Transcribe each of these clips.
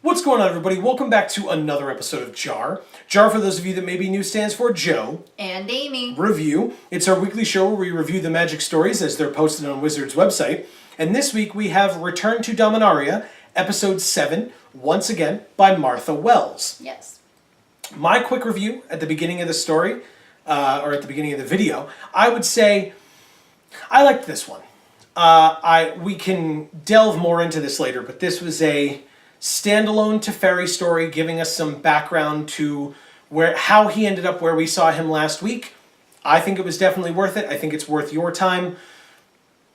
What's going on, everybody? Welcome back to another episode of JaAR. JaAR, for those of you that may be new, stands for Joe and Amy Review. It's our weekly show where we review the magic stories as they're posted on Wizard's website. And this week we have Return to Dominaria-Episode 7, once again, by Martha Wells. Yes. My quick review at the beginning of the story, or at the beginning of the video, I would say I liked this one. We can delve more into this later, but this was a standalone Teferi story giving us some background to how he ended up where we saw him last week. I think it was definitely worth it. I think it's worth your time.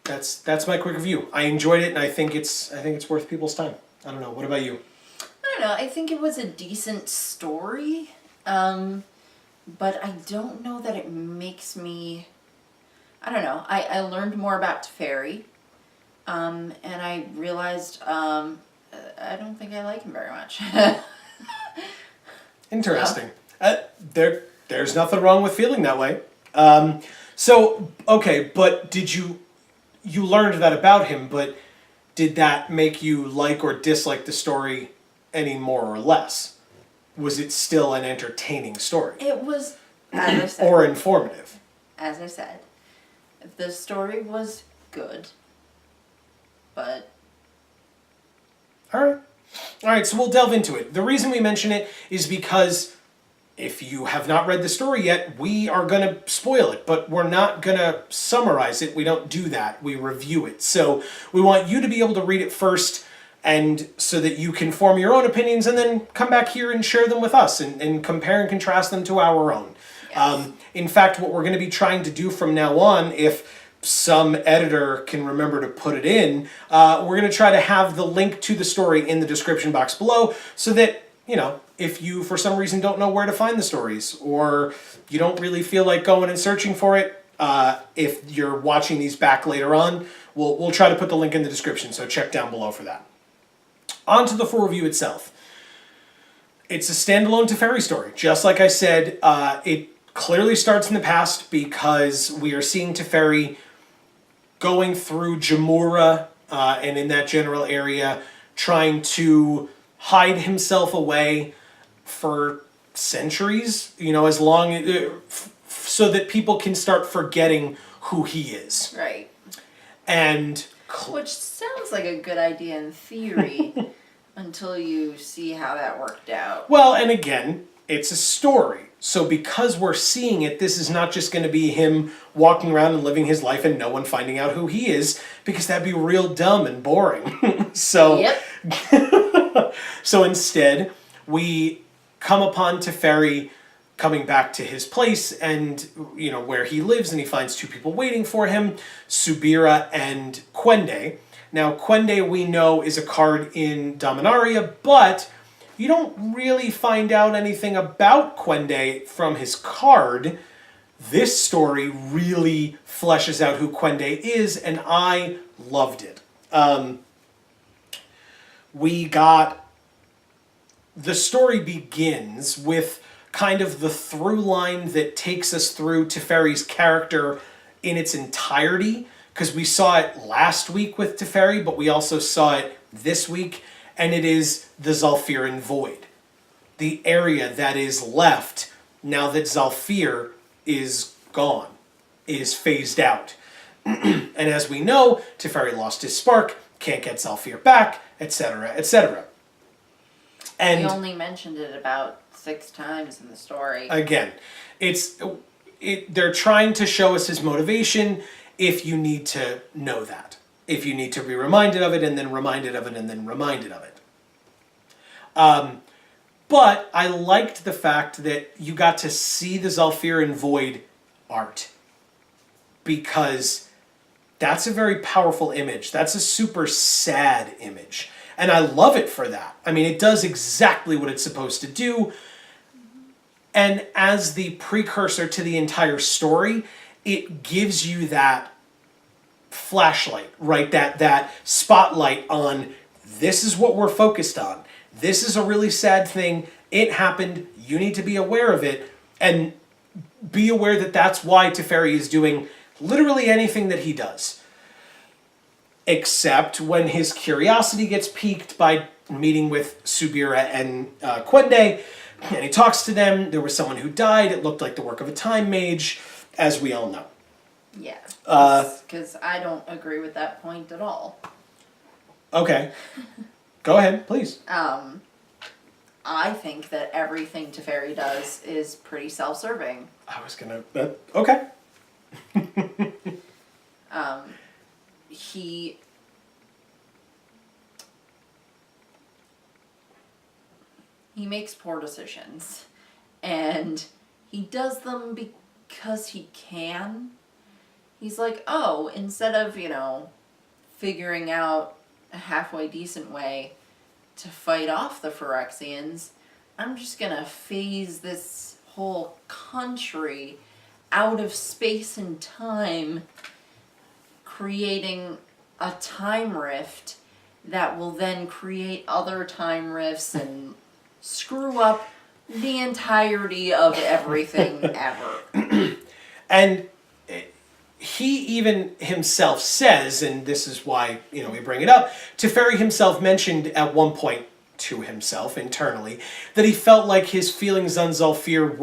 That's my quick review. I enjoyed it, and I think it's worth people's time. I don't know. What about you? I don't know. I think it was a decent story, but I don't know that it makes me... I don't know. I learned more about Teferi, and I realized I don't think I like him very much. Interesting. There's nothing wrong with feeling that way. Okay, but did you learned that about him, but did that make you like or dislike the story any more or less? Was it still an entertaining story? It was, as I said. Or informative? As I said. The story was good, but... All right, so we'll delve into it. The reason we mention it is because if you have not read the story yet, we are going to spoil it, but we're not going to summarize it. We don't do that. We review it. So we want you to be able to read it first, and so that you can form your own opinions and then come back here and share them with us and compare and contrast them to our own. Yes. In fact, what we're going to be trying to do from now on, if some editor can remember to put it in, we're going to try to have the link to the story in the description box below so that, you know, if you for some reason don't know where to find the stories or you don't really feel like going and searching for it, if you're watching these back later on, we'll try to put the link in the description, so check down below for that. On to the full review itself. It's a standalone Teferi story. Just like I said, it clearly starts in the past because we are seeing Teferi going through Jamura and in that general area, trying to hide himself away for centuries, you know, as long so that people can start forgetting who he is. Right. And which sounds like a good idea in theory until you see how that worked out. Well, and again, it's a story. So because we're seeing it, this is not just going to be him walking around and living his life and no one finding out who he is, because that'd be real dumb and boring. So, yep. So instead, we come upon Teferi coming back to his place and, you know, where he lives, and he finds two people waiting for him, Subira and Quende. Now, Quende, we know, is a card in Dominaria, but you don't really find out anything about Quende from his card. This story really fleshes out who Quende is, and I loved it. The story begins with kind of the through line that takes us through Teferi's character in its entirety, because we saw it last week with Teferi, but we also saw it this week, and it is the Zhalfirin Void. The area that is left now that Zhalfir is gone, is phased out. And as we know, Teferi lost his spark, can't get Zhalfir back, etc., etc. And we only mentioned it about 6 times in the story. Again, they're trying to show us his motivation if you need to know that. If you need to be reminded of it, and then reminded of it, and then reminded of it. But I liked the fact that you got to see the Zhalfirin Void art, because that's a very powerful image. That's a super sad image. And I love it for that. I mean, it does exactly what it's supposed to do. And as the precursor to the entire story, it gives you that flashlight, right? That spotlight on, this is what we're focused on. This is a really sad thing. It happened. You need to be aware of it. And be aware that that's why Teferi is doing literally anything that he does. Except when his curiosity gets piqued by meeting with Subira and Quende, and he talks to them. There was someone who died. It looked like the work of a time mage, as we all know. Yeah, because I don't agree with that point at all. Okay. Go ahead, please. I think that everything Teferi does is pretty self-serving. I was gonna... okay. He makes poor decisions, and he does them because he can. He's like, oh, instead of, figuring out a halfway decent way to fight off the Phyrexians, I'm just gonna phase this whole country out of space and time, creating a time rift that will then create other time rifts and screw up the entirety of everything ever. And he even himself says, and this is why, we bring it up, Teferi himself mentioned at one point to himself internally that he felt like his feelings on Zhalfir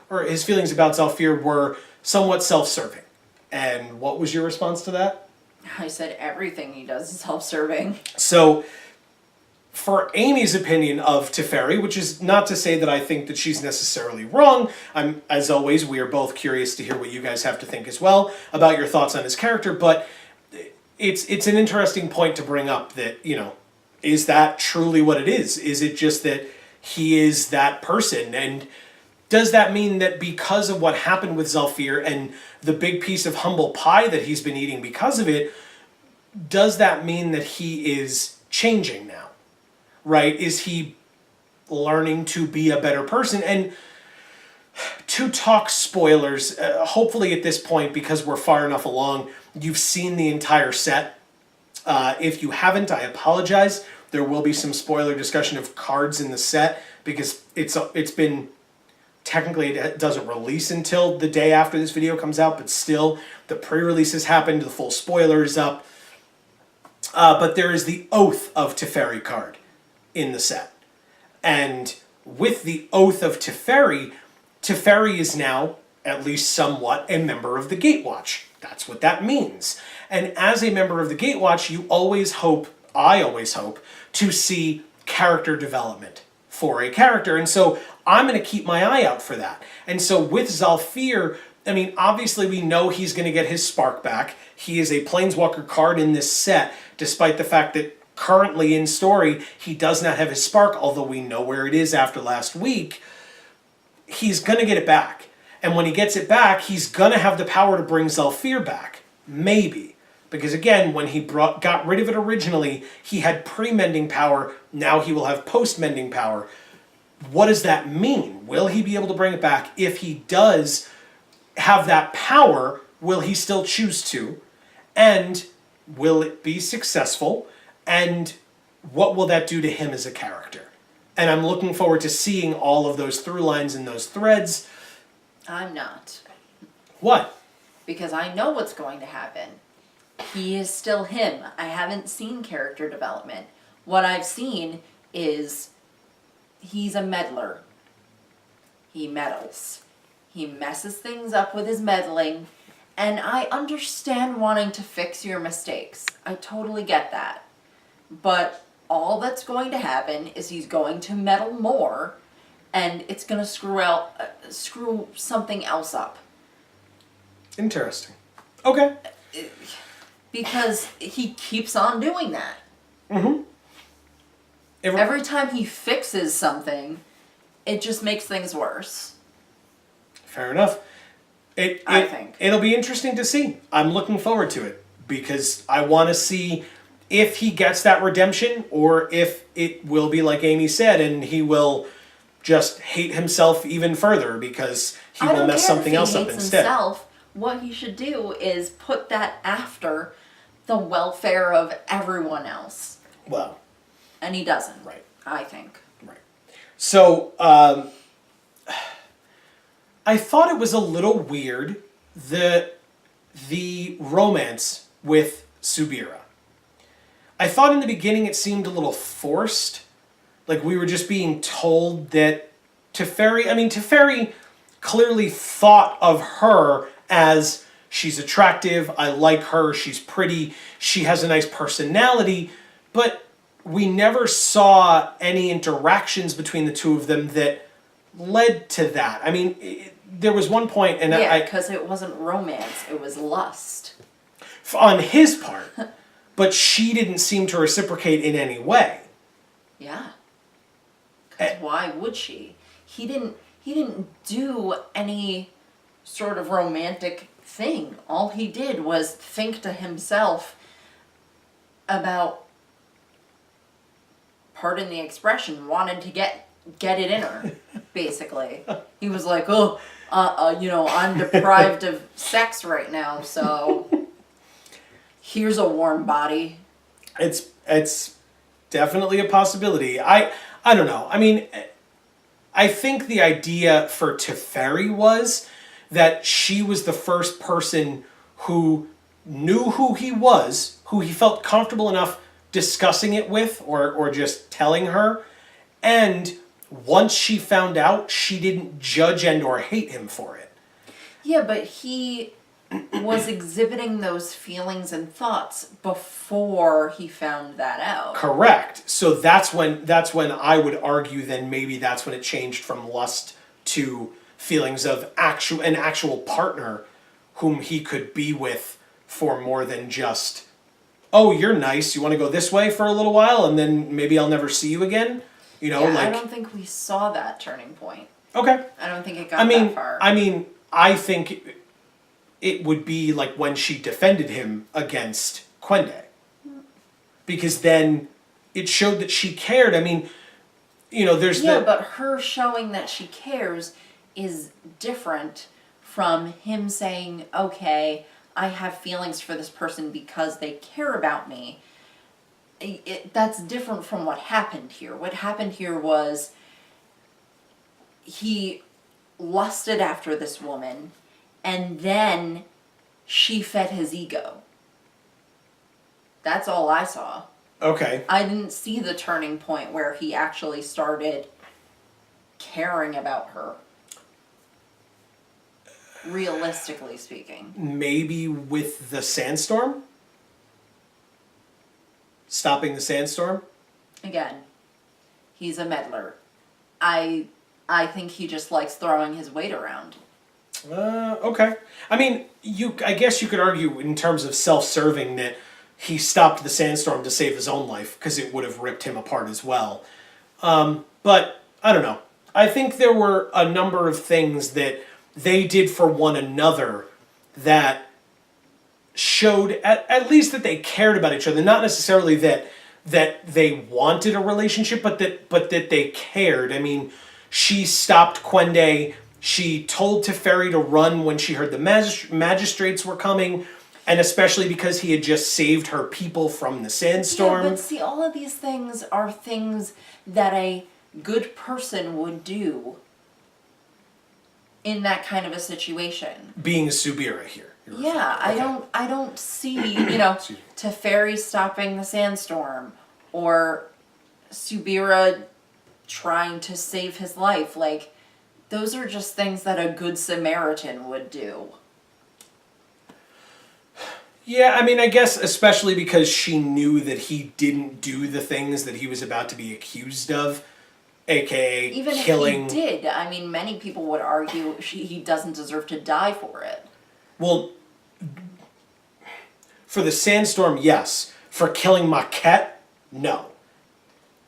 or his feelings about Zhalfir were somewhat self-serving. And what was your response to that? I said everything he does is self-serving. So, for Amy's opinion of Teferi, which is not to say that I think that she's necessarily wrong, as always, we are both curious to hear what you guys have to think as well about your thoughts on his character, but it's an interesting point to bring up that, is that truly what it is? Is it just that he is that person? And does that mean that because of what happened with Zhalfir and the big piece of humble pie that he's been eating because of it, does that mean that he is changing now? Right? Is he learning to be a better person? And to talk spoilers, hopefully at this point, because we're far enough along, you've seen the entire set. If you haven't, I apologize. There will be some spoiler discussion of cards in the set because it's been... Technically, it doesn't release until the day after this video comes out, but still, the pre-release has happened, the full spoiler is up. But there is the Oath of Teferi card in the set. And with the Oath of Teferi, Teferi is now, at least somewhat, a member of the Gatewatch. That's what that means. And as a member of the Gatewatch, I always hope, to see character development for a character. And so I'm going to keep my eye out for that. And so with Zhalfir, obviously we know he's going to get his spark back. He is a Planeswalker card in this set, despite the fact that currently in story, he does not have his spark, although we know where it is after last week. He's going to get it back. And when he gets it back, he's going to have the power to bring Zhalfir back. Maybe. Because again, when he got rid of it originally, he had pre-mending power. Now he will have post-mending power. What does that mean? Will he be able to bring it back? If he does have that power, will he still choose to? And will it be successful? And what will that do to him as a character? And I'm looking forward to seeing all of those through lines and those threads. I'm not. What? Because I know what's going to happen. He is still him. I haven't seen character development. What I've seen is he's a meddler. He meddles. He messes things up with his meddling. And I understand wanting to fix your mistakes. I totally get that. But all that's going to happen is he's going to meddle more, and it's going to screw something else up. Interesting. Okay. Because he keeps on doing that. Mm-hmm. Every time he fixes something, it just makes things worse. Fair enough. I think. It'll be interesting to see. I'm looking forward to it because I want to see if he gets that redemption or if it will be like Amy said and he will just hate himself even further because he will mess something else up instead. Himself. What he should do is put that after the welfare of everyone else. Well. And he doesn't. Right. I think. Right. So, I thought it was a little weird, the romance with Subira. I thought in the beginning it seemed a little forced. Like we were just being told that Teferi clearly thought of her as she's attractive, I like her, she's pretty, she has a nice personality, but we never saw any interactions between the two of them that led to that. I mean, there was one point, and yeah, because it wasn't romance, it was lust. On his part, but she didn't seem to reciprocate in any way. Yeah. Because why would she? He didn't do any sort of romantic thing. All he did was think to himself about, pardon the expression, wanted to get it in her, basically. He was like, I'm deprived of sex right now, so here's a warm body. It's definitely a possibility. I don't know. I mean, I think the idea for Teferi was that she was the first person who knew who he was, who he felt comfortable enough discussing it with or just telling her, and once she found out, she didn't judge and or hate him for it. Yeah, but he was exhibiting those feelings and thoughts before he found that out. Correct. So that's when I would argue then maybe that's when it changed from lust to feelings of an actual partner whom he could be with for more than just, oh, you're nice, you want to go this way for a little while and then maybe I'll never see you again? I don't think we saw that turning point. Okay. I don't think it got that far. I think it would be like when she defended him against Quende. Because then it showed that she cared. I mean, there's but her showing that she cares is different from him saying, okay, I have feelings for this person because they care about me. That's different from what happened here. What happened here was he lusted after this woman, and then she fed his ego. That's all I saw. Okay. I didn't see the turning point where he actually started caring about her. Realistically speaking. Maybe with the sandstorm? Stopping the sandstorm? Again, he's a meddler. I think he just likes throwing his weight around. Okay. I mean, I guess you could argue in terms of self-serving that he stopped the sandstorm to save his own life because it would have ripped him apart as well. But I don't know. I think there were a number of things that they did for one another that showed at least that they cared about each other. Not necessarily that they wanted a relationship, but that they cared. I mean, she stopped Quende. She told Teferi to run when she heard the magistrates were coming, and especially because he had just saved her people from the sandstorm. Yeah, but see, all of these things are things that a good person would do in that kind of a situation. Being Subira here. Yeah, okay. I don't see, Teferi stopping the sandstorm or Subira trying to save his life. Like, those are just things that a good Samaritan would do. Yeah, I mean, I guess especially because she knew that he didn't do the things that he was about to be accused of, aka even killing. If he did, I mean, many people would argue he doesn't deserve to die for it. Well, for the sandstorm, yes. For killing Maquette, no.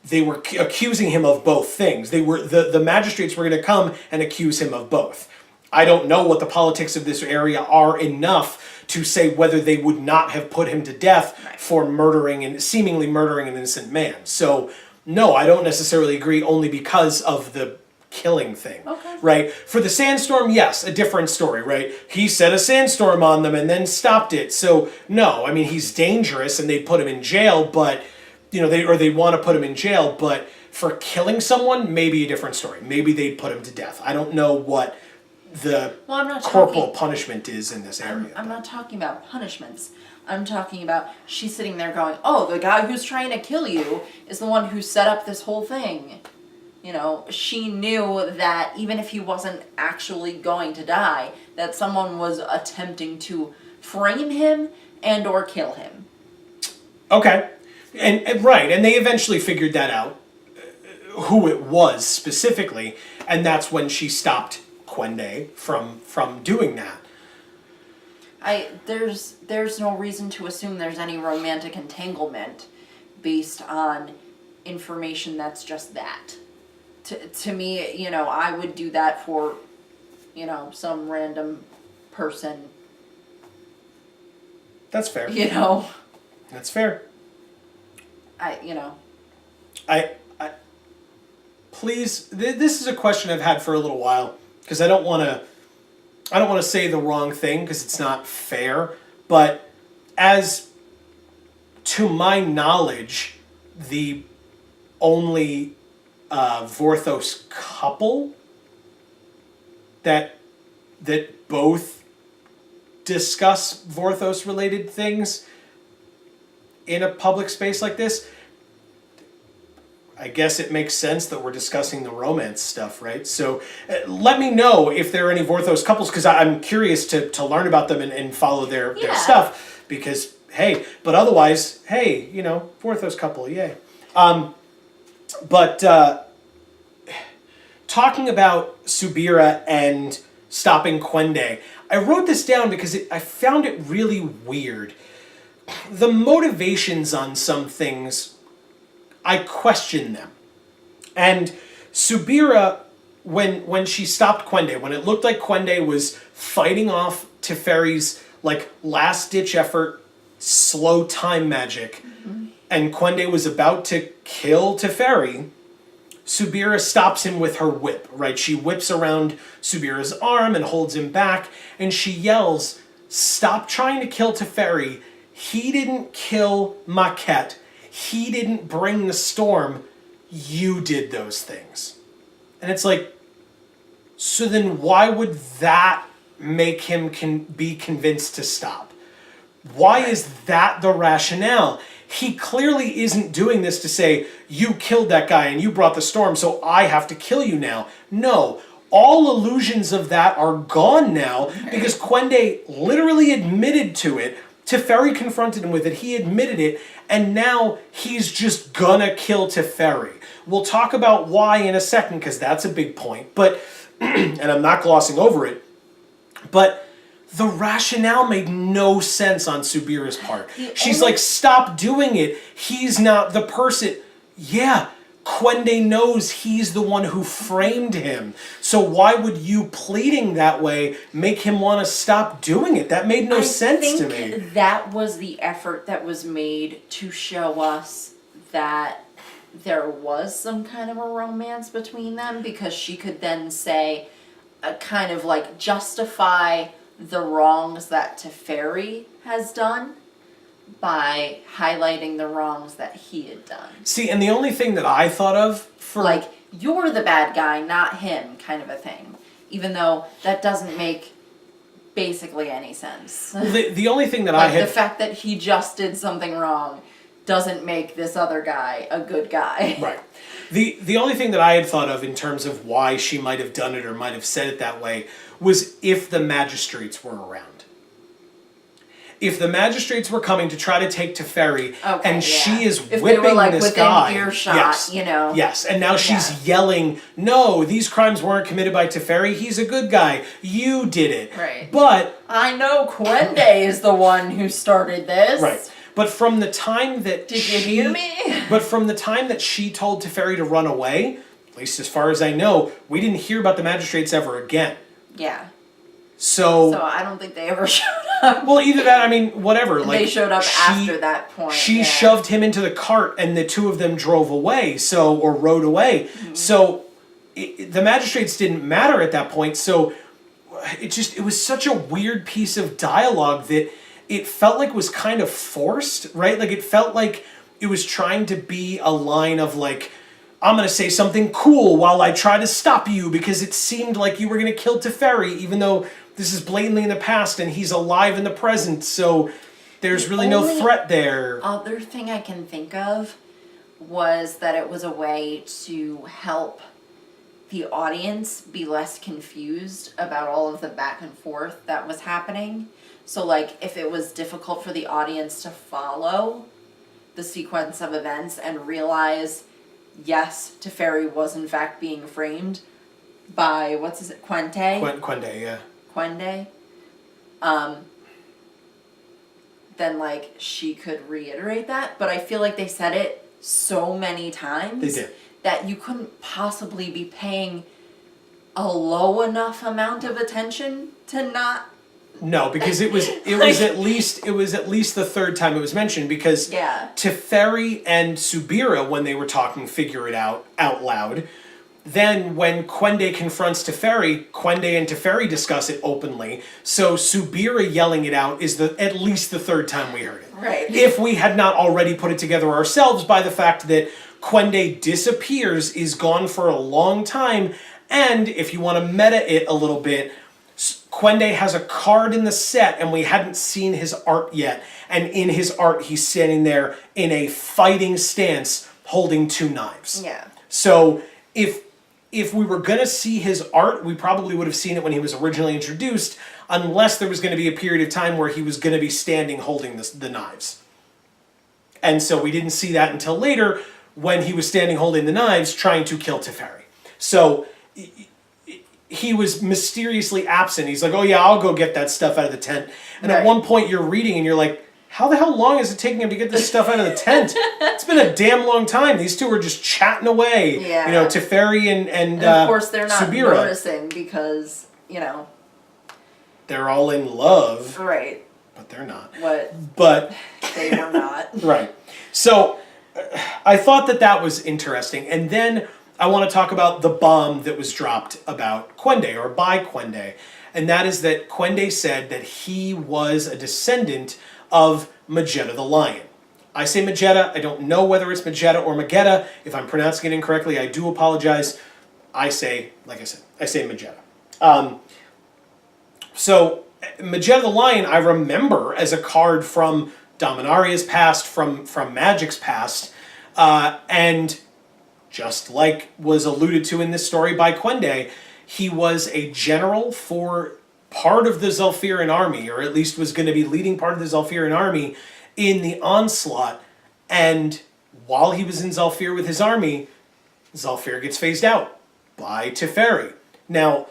They were accusing him of both things. The magistrates were going to come and accuse him of both. I don't know what the politics of this area are enough to say whether they would not have put him to death for seemingly murdering an innocent man. So, no, I don't necessarily agree only because of the killing thing. Okay. Right? For the sandstorm, yes, a different story, right? He set a sandstorm on them and then stopped it. So, no, I mean, he's dangerous and they'd put him in jail, but, they want to put him in jail, but for killing someone, maybe a different story. Maybe they'd put him to death. I don't know what the Well, I'm not corporal talking- punishment is in this area. I'm not talking about punishments. I'm talking about she's sitting there going, oh, the guy who's trying to kill you is the one who set up this whole thing. You know, she knew that even if he wasn't actually going to die, that someone was attempting to frame him and or kill him. Okay. And right, and they eventually figured that out, who it was specifically, and that's when she stopped Quende from doing that. There's no reason to assume there's any romantic entanglement based on information that's just that. To me, you know, I would do that for, you know, some random person. That's fair. You know. That's fair. You know. Please, this is a question I've had for a little while, because I don't want to say the wrong thing because it's not fair, but as to my knowledge, the only Vorthos couple that both discuss Vorthos related things in a public space like this, I guess it makes sense that we're discussing the romance stuff, right? So let me know if there are any Vorthos couples, because I'm curious to learn about them and follow their stuff, because, hey, but otherwise, hey, you know, Vorthos couple, yay. But talking about Subira and stopping Quende, I wrote this down because I found it really weird. The motivations on some things, I question them. And Subira, when she stopped Quende, when it looked like Quende was fighting off Teferi's like last-ditch effort, slow time magic, and Quende was about to kill Teferi, Subira stops him with her whip, right? She whips around Subira's arm and holds him back, and she yells, "Stop trying to kill Teferi. He didn't kill Maquette. He didn't bring the storm. You did those things." And it's like, so then why would that make him be convinced to stop? Why is that the rationale? He clearly isn't doing this to say, you killed that guy and you brought the storm, so I have to kill you now. No, all illusions of that are gone now because Quende literally admitted to it. Teferi confronted him with it, he admitted it, and now he's just gonna kill Teferi. We'll talk about why in a second, because that's a big point, but, and I'm not glossing over it, but the rationale made no sense on Subira's part. She's like, stop doing it, he's not the person. Yeah, Quende knows he's the one who framed him. So why would you pleading that way make him want to stop doing it? That made no sense to me. That was the effort that was made to show us that there was some kind of a romance between them, because she could then say, kind of like justify the wrongs that Teferi has done by highlighting the wrongs that he had done. See, and the only thing that I thought of for... Like, you're the bad guy, not him, kind of a thing. Even though that doesn't make basically any sense. The only thing that like, I had... the fact that he just did something wrong doesn't make this other guy a good guy. Right. The only thing that I had thought of in terms of why she might have done it or might have said it that way was if the magistrates were around. If the magistrates were coming to try to take Teferi, and she is if whipping they were, like, this within guy, earshot, yes, you know. yes, and now she's yelling, "No, these crimes weren't committed by Teferi. He's a good guy. You did it." Right. But I know Quende is the one who started this. right. But from the time that Did you hear me? But from the time that she told Teferi to run away, at least as far as I know, we didn't hear about the magistrates ever again. Yeah. So I don't think they ever showed up. Well, either that, I mean, whatever. Like, they showed up after that point. She shoved him into the cart, and the two of them drove away, or rode away. Mm-hmm. So the magistrates didn't matter at that point. So it was such a weird piece of dialogue that it felt like was kind of forced, right? Like, it felt like it was trying to be a line of, like, I'm going to say something cool while I try to stop you because it seemed like you were going to kill Teferi, even though this is blatantly in the past and he's alive in the present, so there's really no threat there. Other thing I can think of was that it was a way to help the audience be less confused about all of the back and forth that was happening. So, like, if it was difficult for the audience to follow the sequence of events and realize, yes, Teferi was in fact being framed by, Quente? Quende, yeah. Quende. Then, like, she could reiterate that. But I feel like they said it so many times. They did. That you couldn't possibly be paying a low enough amount of attention to not. No, because it was at least the third time it was mentioned, because Teferi and Subira, when they were talking, figure it out loud. Then when Quende confronts Teferi, Quende and Teferi discuss it openly. So Subira yelling it out is at least the third time we heard it. Right. If we had not already put it together ourselves by the fact that Quende disappears, is gone for a long time, and if you want to meta it a little bit, Quende has a card in the set and we hadn't seen his art yet. And in his art, he's standing there in a fighting stance holding two knives. Yeah. So if we were going to see his art, we probably would have seen it when he was originally introduced, unless there was going to be a period of time where he was going to be standing holding the knives. And so we didn't see that until later when he was standing holding the knives trying to kill Teferi. So he was mysteriously absent. He's like, oh yeah, I'll go get that stuff out of the tent. And at one point you're reading and you're like, how the hell long is it taking him to get this stuff out of the tent? It's been a damn long time. These two were just chatting away. Yeah. You know, Teferi and of course they're not Subira. noticing because, you know. They're all in love. Right. But they're not. But they were not. Right. So I thought that was interesting. And then I want to talk about the bomb that was dropped about Quende, or by Quende. And that is that Quende said that he was a descendant of Magetta the Lion. I say Magetta. I don't know whether it's Magetta or Magetta. If I'm pronouncing it incorrectly, I do apologize. I say Magetta. So Magetta the Lion, I remember as a card from Dominaria's past, from Magic's past, and just like was alluded to in this story by Quende, he was a general for part of the Zhalfirin army, or at least was going to be leading part of the Zhalfirin army in the onslaught. And while he was in Zhalfir with his army, Zhalfir gets phased out by Teferi. Now,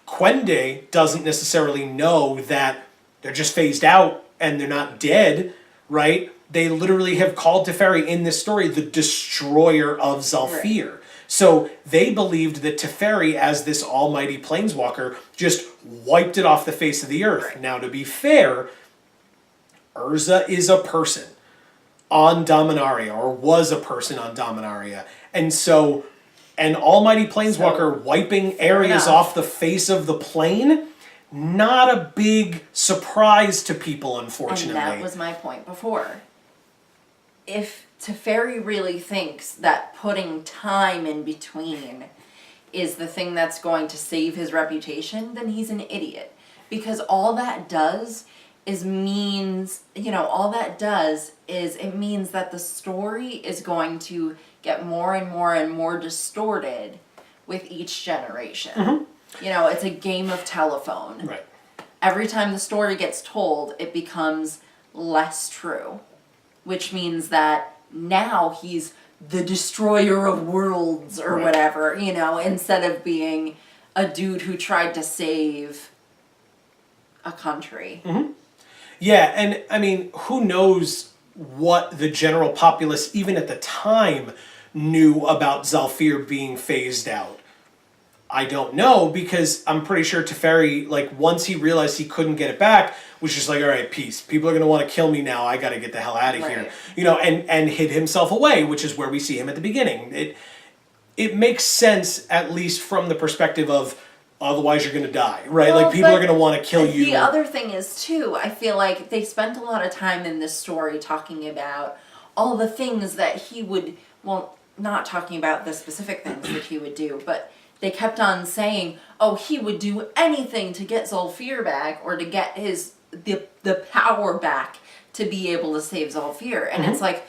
Quende doesn't necessarily know that they're just phased out and they're not dead, right? They literally have called Teferi in this story the destroyer of Zhalfir. Right. So they believed that Teferi, as this almighty planeswalker, just wiped it off the face of the earth. Right. Now, to be fair, Urza is a person on Dominaria, or was a person on Dominaria. And so an almighty planeswalker wiping areas off the face of the plane, not a big surprise to people, unfortunately. And that was my point before. If Teferi really thinks that putting time in between is the thing that's going to save his reputation, then he's an idiot. Because all that does is it means that the story is going to get more and more and more distorted with each generation. Mm-hmm. You know, it's a game of telephone. Right. Every time the story gets told, it becomes less true. Which means that now he's the destroyer of worlds or whatever, you know, instead of being a dude who tried to save a country. Mm-hmm. Yeah, and I mean, who knows what the general populace, even at the time, knew about Zhalfir being phased out. I don't know, because I'm pretty sure Teferi, like, once he realized he couldn't get it back, was just like, all right, peace. People are going to want to kill me now. I got to get the hell out of here. You know, and hid himself away, which is where we see him at the beginning. It makes sense, at least from the perspective of, otherwise you're going to die, right? Well, like, people are going to want to kill you. The other thing is, too, I feel like they spent a lot of time in this story talking about all the things that he would, well, not talking about the specific things that he would do, but they kept on saying, oh, he would do anything to get Zolfir back or to get the power back to be able to save Zolfir. And it's like,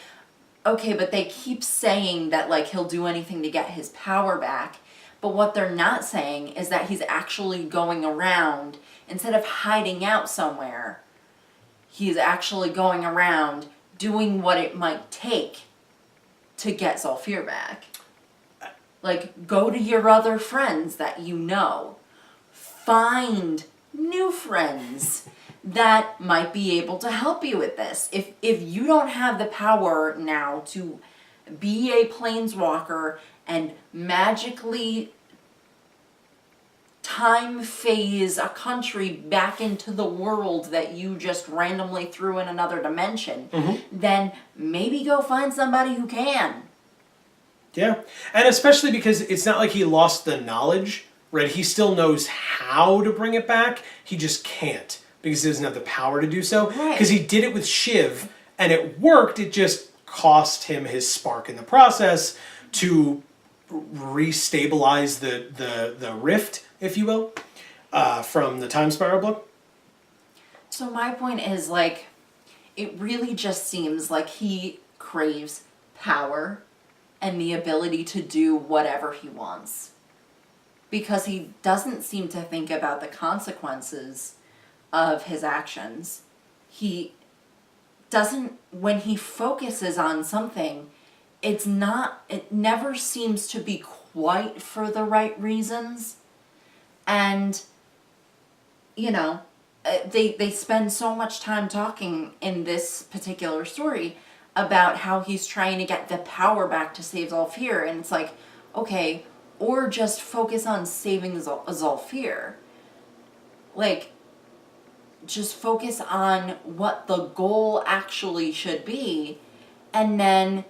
okay, but they keep saying that like he'll do anything to get his power back. But what they're not saying is that he's actually going around, instead of hiding out somewhere, he's actually going around doing what it might take to get Zolfir back. Like, go to your other friends that you know. Find new friends that might be able to help you with this. If you don't have the power now to be a planeswalker and magically time phase a country back into the world that you just randomly threw in another dimension, then maybe go find somebody who can. Yeah, and especially because it's not like he lost the knowledge, right? He still knows how to bring it back. He just can't because he doesn't have the power to do so. Right. Because he did it with Shiv, and it worked. It just cost him his spark in the process to restabilize the rift, if you will, from the Time Spiral book. So my point is, like, it really just seems like he craves power and the ability to do whatever he wants. Because he doesn't seem to think about the consequences of his actions. He doesn't, when he focuses on something, it never seems to be quite for the right reasons. And, you know, they spend so much time talking in this particular story about how he's trying to get the power back to save Zolfir, and it's like, okay, or just focus on saving Zolfir. Like, just focus on what the goal actually should be, and then,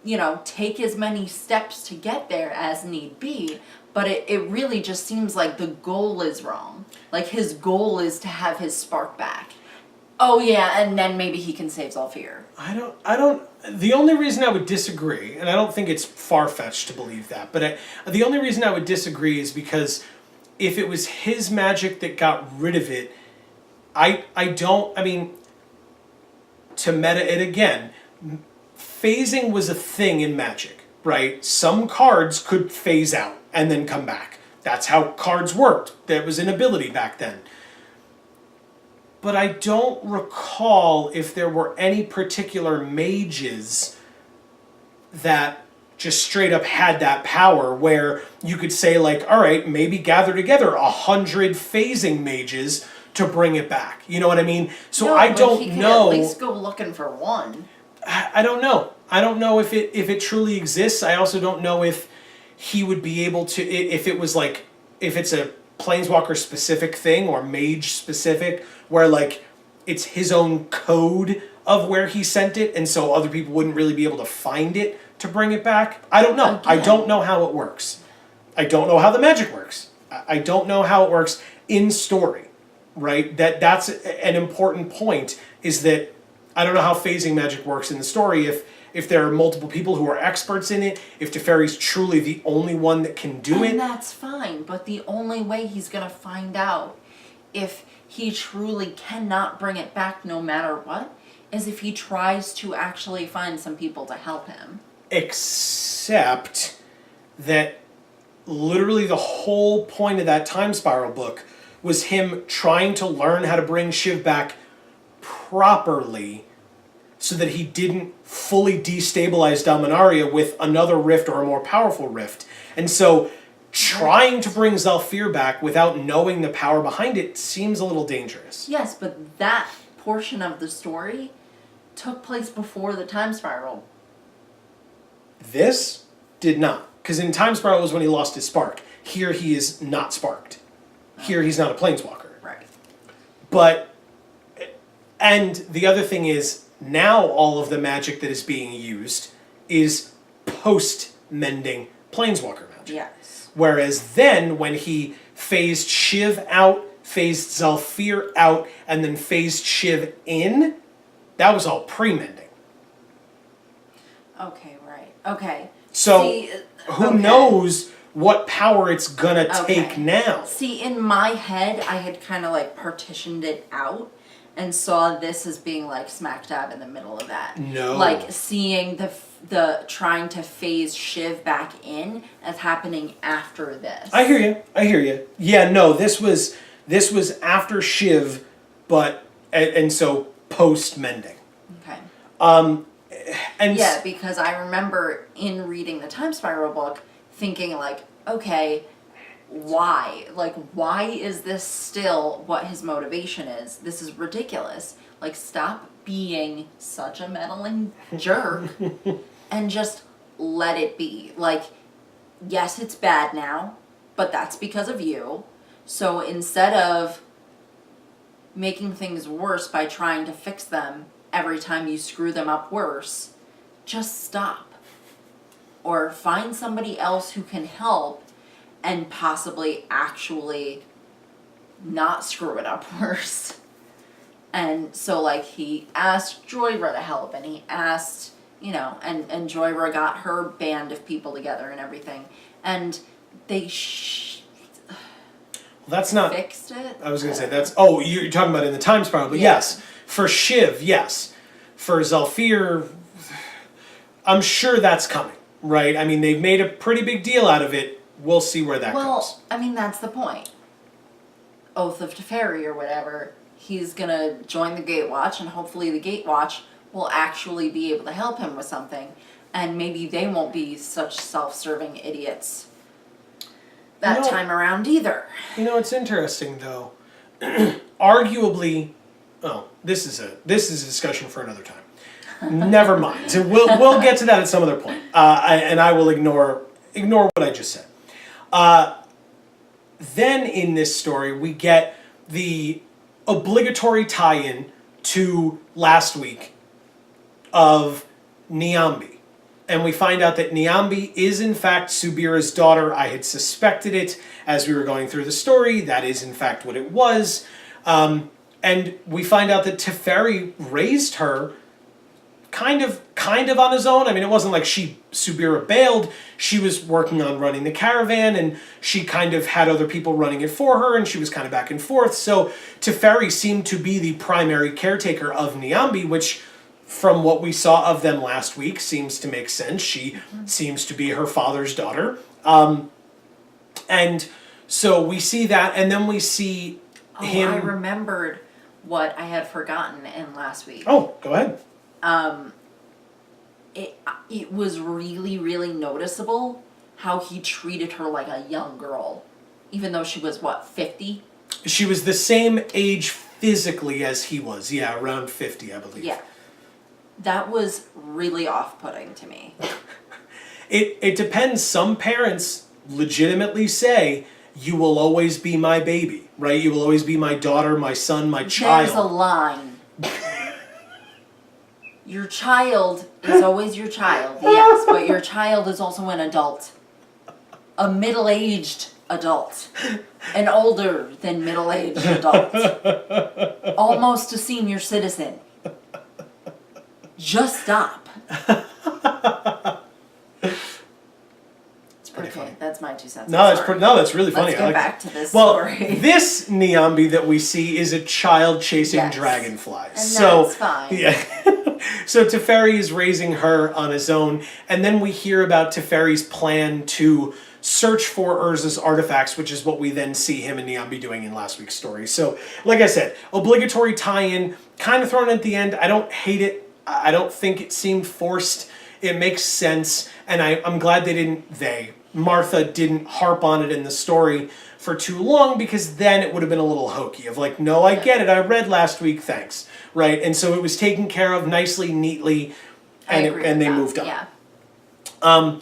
you know, take as many steps to get there as need be. But it really just seems like the goal is wrong. Like, his goal is to have his spark back. Oh yeah, and then maybe he can save Zolfir. The only reason I would disagree, and I don't think it's far-fetched to believe that, but the only reason I would disagree is because if it was his magic that got rid of it, to meta it again, phasing was a thing in Magic, right? Some cards could phase out and then come back. That's how cards worked. That was an ability back then. But I don't recall if there were any particular mages that just straight up had that power where you could say, like, all right, maybe gather together 100 phasing mages to bring it back. You know what I mean? So No, I but don't he could know. at least go looking for one. I don't know. I don't know if it truly exists. I also don't know if he would be able to, if it was like, if it's a Planeswalker specific thing or mage specific, where like it's his own code of where he sent it, and so other people wouldn't really be able to find it to bring it back. I don't know. I don't know how it works. I don't know how the magic works. I don't know how it works in story, right? That's an important point, is that I don't know how phasing magic works in the story, if there are multiple people who are experts in it, if Teferi's truly the only one that can do it. And that's fine, but the only way he's going to find out if he truly cannot bring it back no matter what is if he tries to actually find some people to help him. Except that literally the whole point of that Time Spiral book was him trying to learn how to bring Shiv back properly so that he didn't fully destabilize Dominaria with another rift or a more powerful rift. And so trying to bring Zolfir back without knowing the power behind it seems a little dangerous. Yes, but that portion of the story took place before the Time Spiral. This did not. Because in Time Spiral was when he lost his spark. Here he is not sparked. Here he's not a planeswalker. Right. But, and the other thing is, now all of the magic that is being used is post-mending planeswalker magic. Yes. Whereas then, when he phased Shiv out, phased Zolfir out, and then phased Shiv in, that was all pre-mending. Okay, right. Okay. So See, who okay. knows what power it's gonna take Okay. now? See, in my head, I had kind of like partitioned it out and saw this as being like smack dab in the middle of that. No. Like seeing the trying to phase Shiv back in as happening after this. I hear you. Yeah, no, this was after Shiv, but and so post mending. Okay. And Yeah, because I remember in reading the Time Spiral book thinking like, okay, why? Like, why is this still what his motivation is? This is ridiculous. Like, stop being such a meddling jerk and just let it be. Like, yes, it's bad now, but that's because of you. So instead of making things worse by trying to fix them every time you screw them up worse, just stop. Or find somebody else who can help and possibly actually not screw it up worse. And so like he asked Joyra to help, and he asked, you know, and Joyra got her band of people together and everything. And they that's not fixed it. I was gonna say that's you're talking about in the Time Spiral, but yes. For Shiv, yes. For Zhalfir, I'm sure that's coming, right? I mean, they've made a pretty big deal out of it. We'll see where that goes. Well, I mean, that's the point. Oath of Teferi or whatever, he's gonna join the Gatewatch, and hopefully the Gatewatch will actually be able to help him with something, and maybe they won't be such self-serving idiots that time around either. You know, it's interesting though. Arguably, this is a discussion for another time. Never mind. So we'll get to that at some other point, and I will ignore what I just said. Then in this story, we get the obligatory tie-in to last week of Niambi. And we find out that Niambi is in fact Subira's daughter. I had suspected it as we were going through the story. That is in fact what it was. And we find out that Teferi raised her kind of on his own. I mean, it wasn't like Subira bailed. She was working on running the caravan, and she kind of had other people running it for her, and she was kind of back and forth. So Teferi seemed to be the primary caretaker of Niambi, which, from what we saw of them last week, seems to make sense. She seems to be her father's daughter. And so we see that, and then we see him... I remembered what I had forgotten in last week. Oh, go ahead. It was really, really noticeable how he treated her like a young girl, even though she was, 50? She was the same age physically as he was. Yeah, around 50, I believe. Yeah. That was really off-putting to me. It depends. Some parents legitimately say, you will always be my baby, right? You will always be my daughter, my son, my child. There's a line. Your child is always your child, yes, but your child is also an adult. A middle-aged adult. An older than middle-aged adult. Almost a senior citizen. Just stop. It's pretty funny. That's my 2 cents. That's really funny. Let's get back to this well, story. This Niambi that we see is a child chasing Yes. dragonflies. And So that's fine. yeah. So Teferi is raising her on his own, and then we hear about Teferi's plan to search for Urza's artifacts, which is what we then see him and Niambi doing in last week's story. So, like I said, obligatory tie-in, kind of thrown at the end. I don't hate it. I don't think it seemed forced. It makes sense, and I'm glad Martha didn't harp on it in the story for too long, because then it would have been a little hokey of like, no, I get it, I read last week, thanks, right? And so it was taken care of nicely, neatly, and they moved on. Yeah.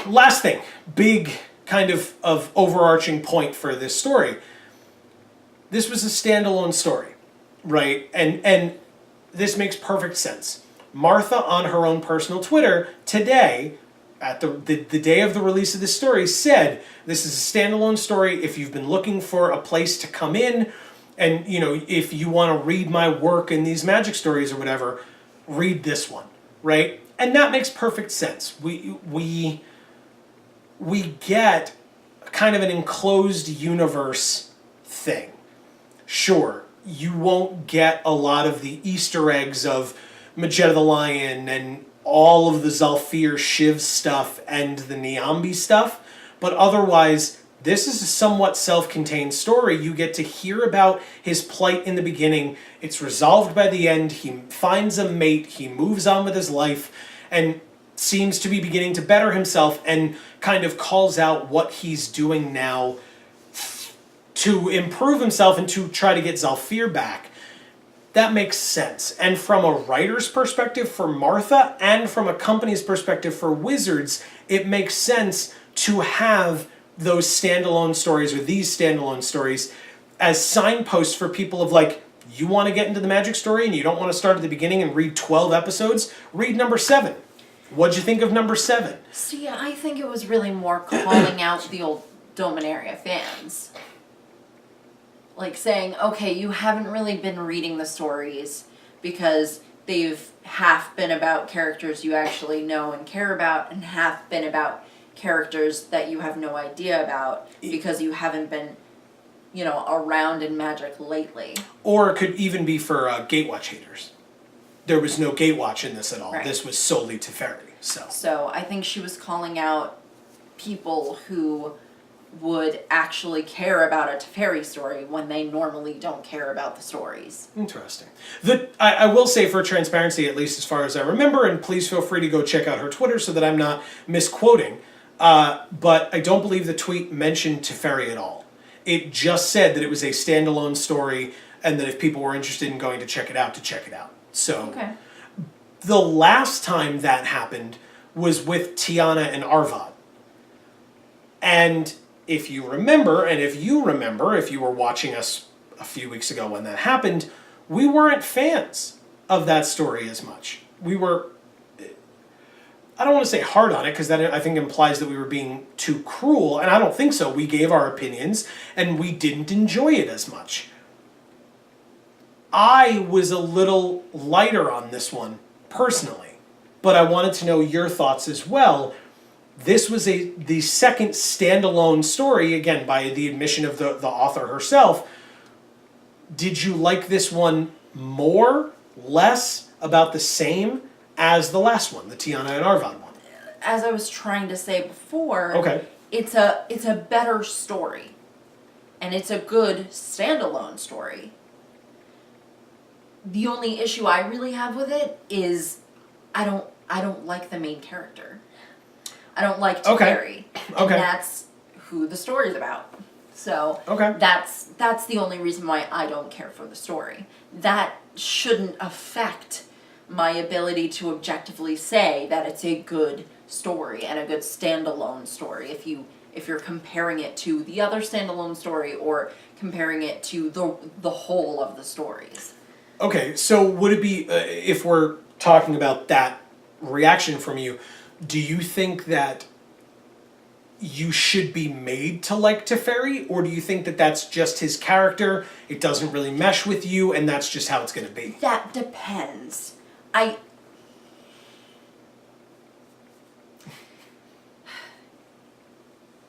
Last thing, big kind of overarching point for this story. This was a standalone story, right? And this makes perfect sense. Martha, on her own personal Twitter today, at the day of the release of this story, said, this is a standalone story. If you've been looking for a place to come in, and if you want to read my work in these magic stories or whatever, read this one, right? And that makes perfect sense. We get kind of an enclosed universe thing. Sure, you won't get a lot of the Easter eggs of Majetta the Lion and all of the Zalfir Shiv stuff and the Niambi stuff, but otherwise, this is a somewhat self-contained story. You get to hear about his plight in the beginning. It's resolved by the end. He finds a mate. He moves on with his life and seems to be beginning to better himself and kind of calls out what he's doing now to improve himself and to try to get Zalfir back. That makes sense. And from a writer's perspective for Martha and from a company's perspective for Wizards, it makes sense to have those standalone stories or these standalone stories as signposts for people of like, you want to get into the Magic story and you don't want to start at the beginning and read 12 episodes? Read number 7. What'd you think of number 7? See, I think it was really more calling out the old Dominaria fans. Like saying, okay, you haven't really been reading the stories because they've half been about characters you actually know and care about and half been about characters that you have no idea about because you haven't been, around in Magic lately. Or it could even be for Gatewatch haters. There was no Gatewatch in this at all. Right. This was solely Teferi. So I think she was calling out people who would actually care about a Teferi story when they normally don't care about the stories. Interesting. I will say for transparency, at least as far as I remember, and please feel free to go check out her Twitter so that I'm not misquoting, but I don't believe the tweet mentioned Teferi at all. It just said that it was a standalone story and that if people were interested in going to check it out, to check it out. So Okay. the last time that happened was with Tiana and Arvad. And if you remember, if you were watching us a few weeks ago when that happened, we weren't fans of that story as much. We were, I don't want to say hard on it, because that I think implies that we were being too cruel, and I don't think so. We gave our opinions, and we didn't enjoy it as much. I was a little lighter on this one, personally, but I wanted to know your thoughts as well. This was the second standalone story, again, by the admission of the author herself. Did you like this one more, less, about the same as the last one, the Tiana and Arvad one? As I was trying to say before, Okay. It's a better story. And it's a good standalone story. The only issue I really have with it is I don't like the main character. I don't like Teferi. Okay. And that's who the story's about. So Okay. that's the only reason why I don't care for the story. That shouldn't affect my ability to objectively say that it's a good story and a good standalone story if you're comparing it to the other standalone story or comparing it to the whole of the stories. Okay, so would it be, if we're talking about that reaction from you, do you think that you should be made to like Teferi, or do you think that that's just his character, it doesn't really mesh with you, and that's just how it's going to be? That depends.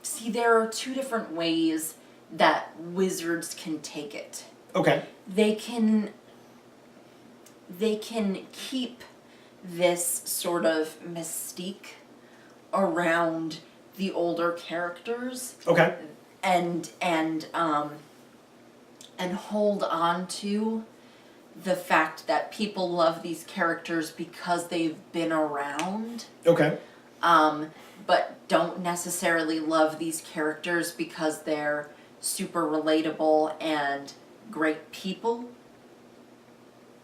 See, there are two different ways that Wizards can take it. Okay. They can keep this sort of mystique around the older characters. Okay. And hold on to the fact that people love these characters because they've been around. Okay. But don't necessarily love these characters because they're super relatable and great people.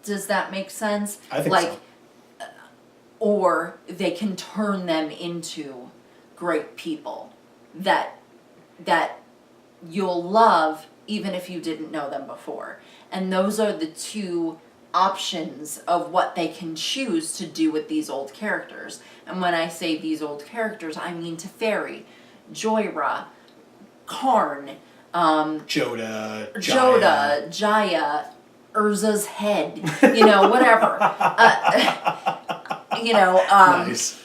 Does that make sense? I think so. Or they can turn them into great people that you'll love even if you didn't know them before. And those are the two options of what they can choose to do with these old characters. And when I say these old characters, I mean Teferi, JaAR, Karn, Joda, JaAR, Urza's head, whatever. you know, Nice.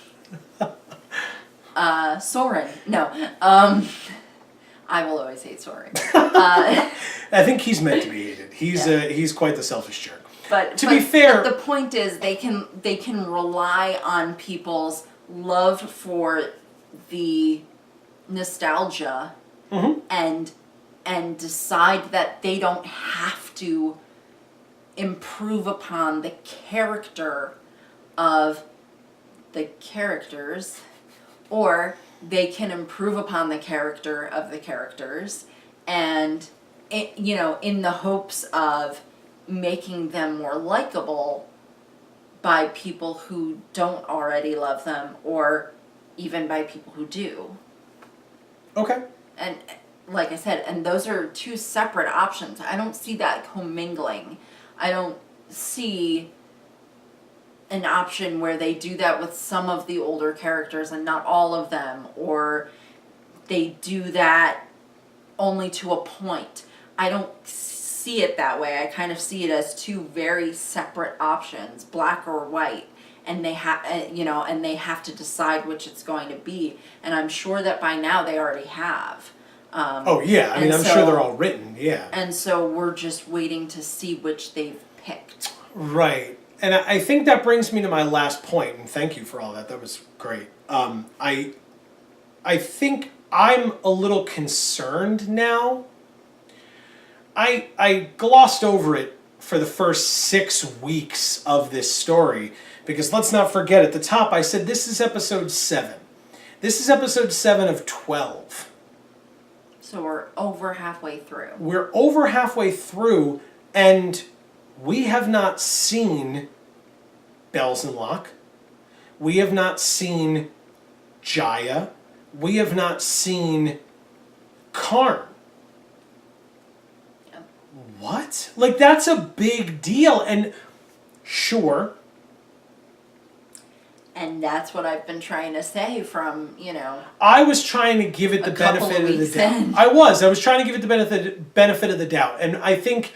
Soren. No, I will always hate Soren. I think he's meant to be hated. He's quite the selfish jerk. But to be fair, the point is they can rely on people's love for the nostalgia and decide that they don't have to improve upon the character of the characters, or they can improve upon the character of the characters, and you know, in the hopes of making them more likable by people who don't already love them, or even by people who do. Okay. And like I said, and those are two separate options. I don't see that commingling. I don't see an option where they do that with some of the older characters and not all of them, or they do that only to a point. I don't see it that way. I kind of see it as two very separate options, black or white, and they have, you know, and they have to decide which it's going to be. And I'm sure that by now they already have. Oh yeah, I mean, I'm sure they're all written. Yeah. And so we're just waiting to see which they've picked. Right. And I think that brings me to my last point, and thank you for all that. That was great. I think I'm a little concerned now. I glossed over it for the first 6 weeks of this story, because let's not forget, at the top I said this is episode 7. This is episode 7 of 12. So we're over halfway through. We're over halfway through, and we have not seen Bells and Locke. We have not seen Jaya. We have not seen Karn. Yep. What? Like, that's a big deal. And sure. And that's what I've been trying to say from, you know, I was trying to give it the benefit of the doubt. I was trying to give it the benefit of the doubt. And I think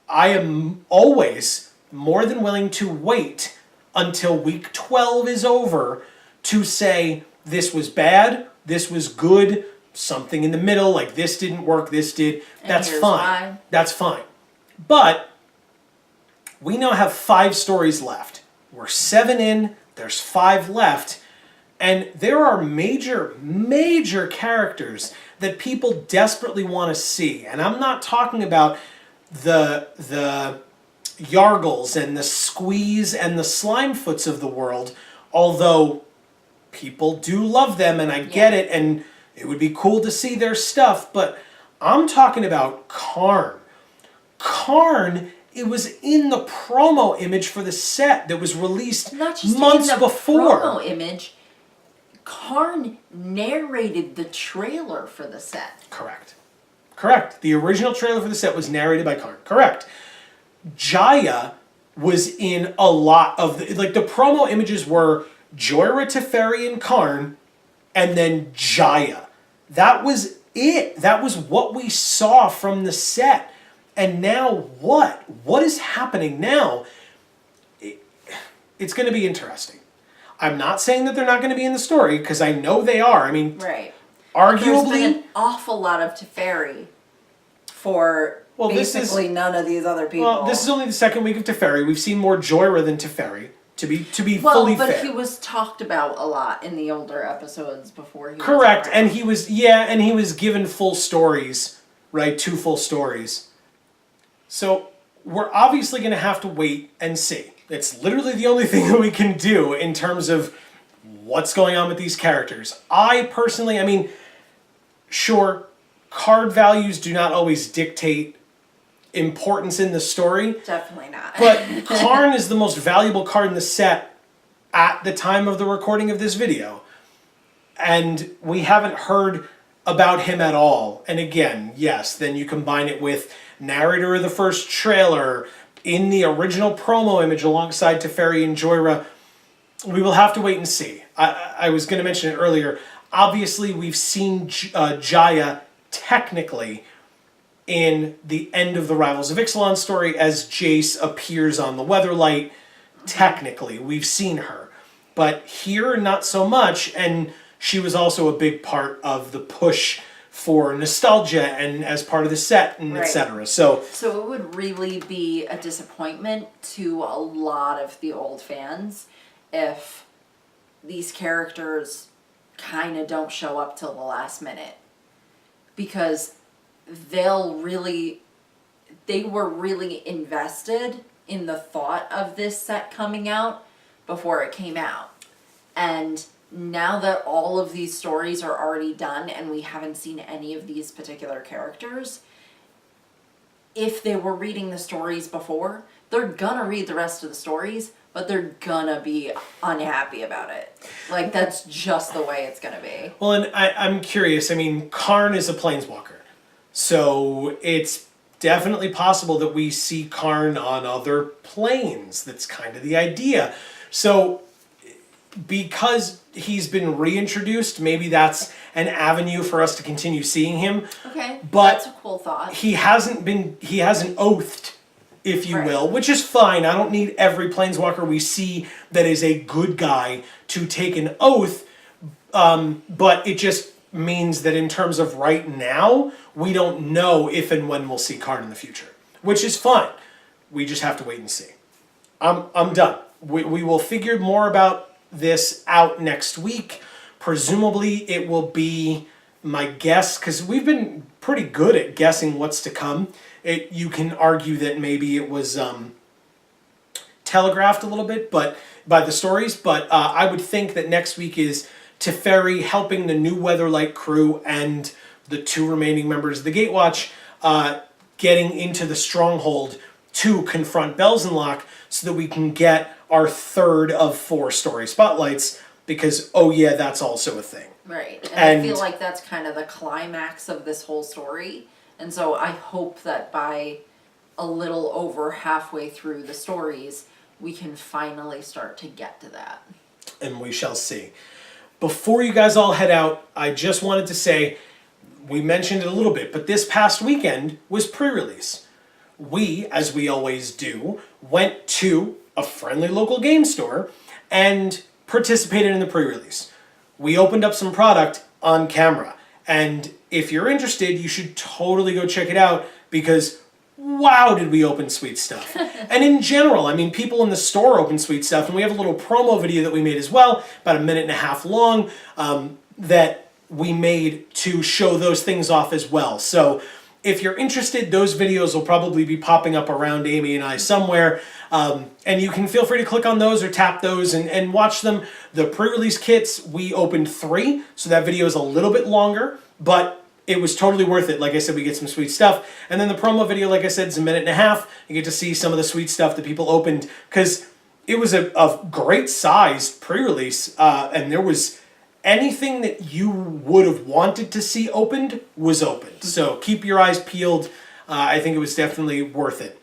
I am always more than willing to wait until week 12 is over to say this was bad, this was good, something in the middle, like this didn't work, this did. That's fine. Why. That's fine. But we now have 5 stories left. We're 7 in, there's 5 left, and there are major characters that people desperately want to see. And I'm not talking about the Yargles and the Squeeze and the Slimefoots of the world, although people do love them, and I get it, and it would be cool to see their stuff, but I'm talking about Karn. Karn, it was in the promo image for the set that was released months before. Not just in the promo image, Karn narrated the trailer for the set. Correct. The original trailer for the set was narrated by Karn. Correct. Jaya was in a lot of the promo images were Joyra, Teferi, and Karn, and then Jaya. That was it. That was what we saw from the set. And now what? What is happening now? It's going to be interesting. I'm not saying that they're not going to be in the story, because I know they are. I mean, right. Arguably, there's been an awful lot of Teferi for basically none of these other people. Well, this is only the second week of Teferi. We've seen more Joyra than Teferi, to be fully fair. Well, but he was talked about a lot in the older episodes before he was correct, around. and he was given full stories, right? 2 full stories. So we're obviously going to have to wait and see. It's literally the only thing that we can do in terms of what's going on with these characters. I personally, I mean, sure, card values do not always dictate importance in the story. Definitely not. But Karn is the most valuable card in the set at the time of the recording of this video. And we haven't heard about him at all. And again, yes, then you combine it with narrator of the first trailer in the original promo image alongside Teferi and Joyra. We will have to wait and see. I was going to mention it earlier. Obviously, we've seen Jaya technically in the end of the Rivals of Ixalan story as Jace appears on the Weatherlight technically. We've seen her. But here, not so much, and she was also a big part of the push for nostalgia and as part of the set and Right. etc. So it would really be a disappointment to a lot of the old fans if these characters kind of don't show up till the last minute, because they were really invested in the thought of this set coming out before it came out. And now that all of these stories are already done and we haven't seen any of these particular characters, if they were reading the stories before, they're gonna read the rest of the stories, but they're gonna be unhappy about it. Like, that's just the way it's gonna be. well, and I'm curious. I mean, Karn is a planeswalker, so it's definitely possible that we see Karn on other planes. That's kind of the idea. So because he's been reintroduced, maybe that's an avenue for us to continue seeing him. Okay, But that's a cool thought. he hasn't oathed, if you Right. will, which is fine. I don't need every planeswalker we see that is a good guy to take an oath, but it just means that in terms of right now, we don't know if and when we'll see Karn in the future, which is fine. We just have to wait and see. I'm done. We will figure more about this out next week. Presumably it will be, my guess, because we've been pretty good at guessing what's to come. You can argue that maybe it was telegraphed a little bit, but by the stories. But I would think that next week is Teferi helping the new Weatherlight crew and the 2 remaining members of the Gatewatch getting into the stronghold to confront Belzenlock, so that we can get our 3rd of 4 story spotlights, because, oh yeah, that's also a thing. Right. And I feel like that's kind of the climax of this whole story. And so I hope that by a little over halfway through the stories, we can finally start to get to that. And we shall see. Before you guys all head out, I just wanted to say, we mentioned it a little bit, but this past weekend was pre-release. We, as we always do, went to a friendly local game store and participated in the pre-release. We opened up some product on camera, and if you're interested, you should totally go check it out, because wow, did we open sweet stuff. And in general, I mean, people in the store open sweet stuff, and we have a little promo video that we made as well, about 1.5 minutes long, that we made to show those things off as well. So if you're interested, those videos will probably be popping up around Amy and I somewhere. And you can feel free to click on those or tap those and watch them. The pre-release kits, we opened 3, so that video is a little bit longer, but it was totally worth it. Like I said, we get some sweet stuff. And then the promo video, like I said, is 1.5 minutes. You get to see some of the sweet stuff that people opened, because it was a great sized pre-release, and there was anything that you would have wanted to see opened was opened. So keep your eyes peeled. I think it was definitely worth it.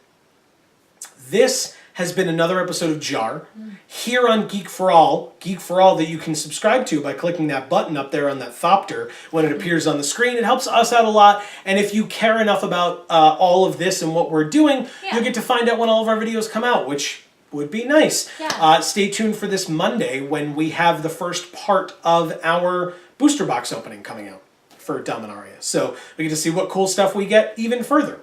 This has been another episode of JaAR here on Geek for All that you can subscribe to by clicking that button up there on that Thopter when it appears on the screen. It helps us out a lot, and if you care enough about all of this and what we're doing, you'll get to find out when all of our videos come out, which would be nice. Yeah. Stay tuned for this Monday when we have the first part of our booster box opening coming out for Dominaria. So we get to see what cool stuff we get even further.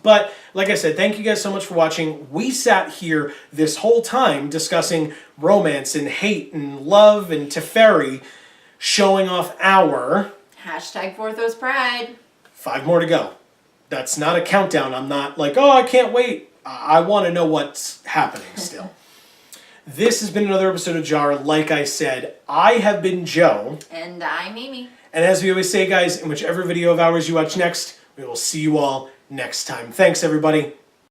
But like I said, thank you guys so much for watching. We sat here this whole time discussing romance and hate and love and Teferi, showing off our Hashtag Forthos Pride. 5 more to go. That's not a countdown. I'm not like, oh, I can't wait. I want to know what's happening still. This has been another episode of JaAR. Like I said, I have been Joe. And I'm Amy. And as we always say, guys, in whichever video of ours you watch next, we will see you all next time. Thanks, everybody.